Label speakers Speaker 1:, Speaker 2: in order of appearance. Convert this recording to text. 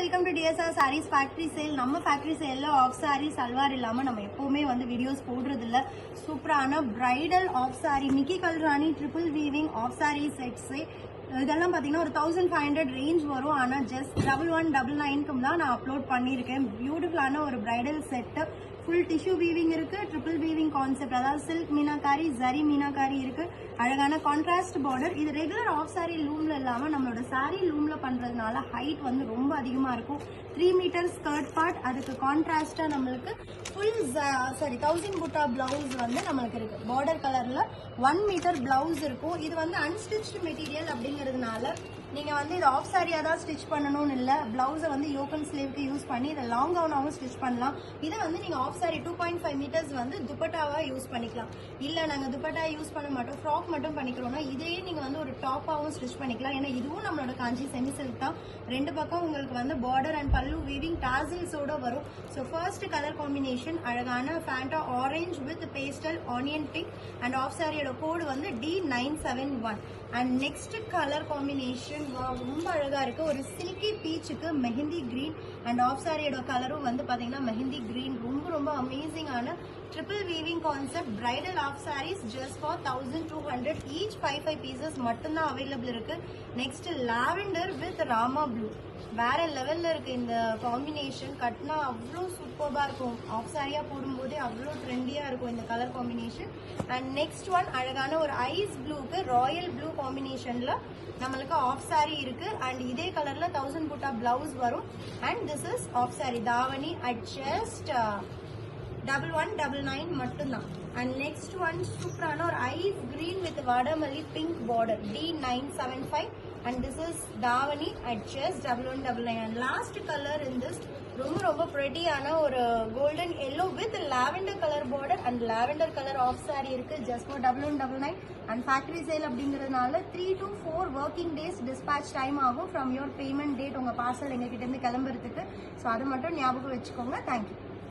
Speaker 1: Welcome to DSR saris factory sale. நம்ம factory சேல்ல half sari salwar இல்லாம நம்ம எப்பவுமே வீடியோஸ் போடுறது இல்ல. சூப்பரான bridal half sari Nikki Galrani triple weaving half sari sets இதெல்லாம் பாத்தீங்கன்னா ஒரு 1500 ரேஞ்ச் வரும். ஆனா ஜஸ்ட் 1199க்கு தான் நான் அப்லோட் பண்ணிருக்கேன். பியூட்டிஃபுல்லான ஒரு bridal set. Full tissue weaving இருக்கு, ட்ரிபிள் வீவிங் கான்செப்ட், அதாவது சில்க் மீனாக்காரி ஜரி மீனாக்காரி இருக்கு. அழகான கான்ட்ராஸ்ட் பார்டர். இது ரெகுலர் ஆஃப் சாரி லூம்ல இல்லாம நம்மளோட சாரி லூம்ல பண்றதுனால ஹைட் ரொம்ப அதிகமா இருக்கும். 3 மீட்டர் ஸ்கர்ட் பார்ட், அதுக்கு கான்ட்ராஸ்டா நம்மளுக்கு ஃபுல் 1000 புட்டா பிளவுஸ் நம்மளுக்கு இருக்கு. பார்டர் கலர்ல 1 மீட்டர் பிளவுஸ் இருக்கும். இது அன்ஸ்டிச்டு மெட்டீரியல் அப்படிங்கிறதுனால நீங்க இது ஆஃப் சாரியா தான் ஸ்டிச் பண்ணணும்னு இல்ல. பிளவுஸை யோகன் ஸ்லீவ்க்கு யூஸ் பண்ணி இதை லாங் கவுனாவும் ஸ்டிச் பண்ணலாம். இதை நீங்க ஆஃப் சாரி 2.5 மீட்டர்ஸ் துப்பட்டாவா யூஸ் பண்ணிக்கலாம். இல்ல நாங்க துப்பட்டா யூஸ் பண்ண மாட்டோம், ஃப்ராக் மட்டும் பண்ணிக்கிறோம்னா இதையே நீங்க ஒரு டாப்பாவும் ஸ்டிச் பண்ணிக்கலாம். ஏன்னா இதுவும் நம்மளோட காஞ்சி செமி சில்க் தான். ரெண்டு பக்கம் உங்களுக்கு பார்டர் அண்ட் பல்லு வீவிங் டாசில்ஸோட வரும். ஸோ ஃபர்ஸ்ட் கலர் காம்பினேஷன் அழகான Fanta orange with pastel onion pink and half சாரியோட கோடு D971. And next colour combination ரொம்ப அழகா இருக்கு. ஒரு சில்கி பீச்சுக்கு மெஹந்தி கிரீன் அண்ட் ஆஃப் சாரியோட கலரும் பாத்தீங்கன்னா மெஹந்தி கிரீன். ரொம்ப அமேசிங்கான triple weaving concept bridal of sarees just for 1200 each 5 pieces மட்டும்தான் அவைலபிள் இருக்கு. Next lavender with Rama blue வேற லெவல்ல இருக்கு. இந்த காம்பினேஷன் கட்னா அவ்வளோ சூப்பர்பா இருக்கும். ஆஃப் சாரியா போடும்போதே அவ்வளோ ட்ரெண்டியா இருக்கும் இந்த colour combination. And next one அழகான ஒரு ஐஸ் ப்ளூக்கு ராயல் ப்ளூ காம்பினேஷன்ல நம்மளுக்கு ஆஃப் சாரி இருக்கு. அண்ட் இதே கலர்ல 1000 புட்டா பிளவுஸ் வரும். And this is of saree davani at just 1199 மட்டும்தான். அண்ட் நெக்ஸ்ட் ஒன் சூப்பரான ஒரு ஐஸ் கிரீன் வித் வாடாமல்லி pink border D975. and this is Davani at just 1199. and last color in this ரொம்ப prettyயான ஒரு golden yellow with lavender color border and lavender color off saree இருக்கு just for 1199. and factory sale அப்படிங்கிறதுனால 3 to 4 working days dispatch time ஆகும் from your payment date. உங்க parcel எங்க கிட்ட இருந்து கிளம்புறதுக்கு. ஸோ அதை மட்டும் ஞாபகம் வச்சுக்கோங்க. தேங்க்யூ.